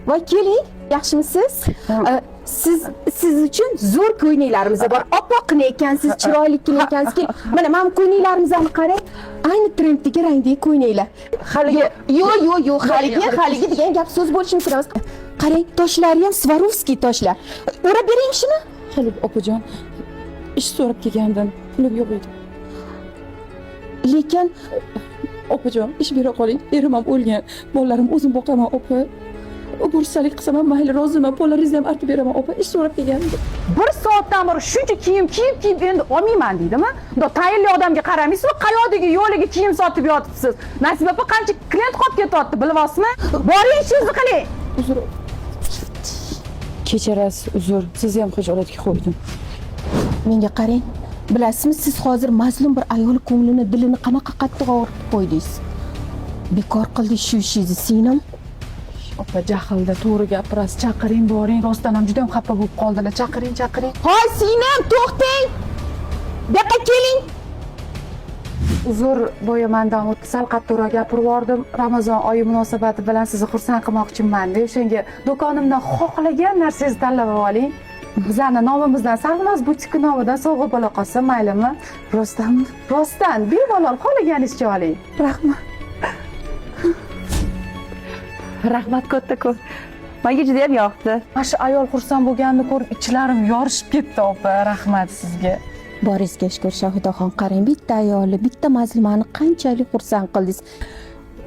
Voy keling, yaxshimisiz? Siz uchun zo'r ko'ylaklarimiz bor. Oppoqqina ekansiz, chiroylikina ekansiz. Mana ko'ylaklarimizni qarang. Ayni trenddagi rangdagi ko'ylaklar. Haligi yo'q, haligi degan gap so'z bo'lishini kerak emas. Qarang, toshlari ham Swarovski toshlar. O'rab bering shuni. Haligi opajon, ish so'rab kelgandim. Pulim yo'q edi. Lekin Opajon, ish bera qoling. Erim ham o'lgan. Bolalarim o'zim boqaman, opa. Gursalik qilsam ham mayli, roziman. Polaringizni ham artib beraman, opa. Ish so'rab kelgandim. Bir soatdan beri shuncha kiyim endi olmayman deydimi? Unda tayinli odamga qaramaysizmi? Qayoqdagi yo'liga kiyim sotib yotibsiz. Nasib opa qancha klient qolib ketyapti, bilyapsizmi? Boring ishingizni qiling. Uzr. Kechirasiz, uzr. Sizni ham xijolatga qo'ydim. menga qarang. Bilasizmi, siz hozir mazlum bir ayol ko'nglini, dilini qanaqa qattiq og'ritib qo'ydingiz. Bekor qildingiz shu ishingizni, singlim. Opa, jahlda to'g'ri gapirasiz. Chaqiring, boring. Rostdan ham juda ham xafa bo'lib qoldilar. Chaqiring. Hoy, singlim, to'xtang. Bu yoqqa keling. Uzr, boyamandan o'tdi. Sal qattiqroq gapirib yubordim. Ramazon oyi munosabati bilan sizni xursand qilmoqchiman-da. O'shanga do'konimdan xohlagan narsangizni tanlab oling. Bizlarning nomimizdan Sarvinoz butik nomidan sovg'a bo'la qolsa, maylimi? Rostdan, bemalol xohlaganingizcha oling. Rahmat kattakon. Menga juda ham yoqdi. Mana shu ayol xursand bo'lganini ko'rib ichlarim yorishib ketdi, opa. Rahmat sizga. Boringizga shukr, Shohidaxon, qarang, bitta ayolni, bitta mazlumani qanchalik xursand qildingiz.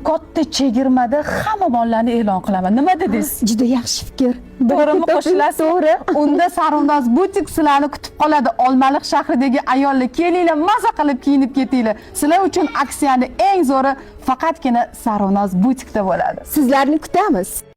Katta chegirmada hamma mollarni e'lon qilaman. Nima dedingiz? Juda yaxshi fikr. To'g'rimi qo'shilasiz? To'g'ri. Unda Sarvinoz butik sizlarni kutib qoladi. Olmaliq shahridagi ayollar, kelinglar, maza qilib kiyinib ketinglar. Sizlar uchun aksiyani eng zo'ri faqatgina Sarvinoz butikda bo'ladi. Sizlarni kutamiz.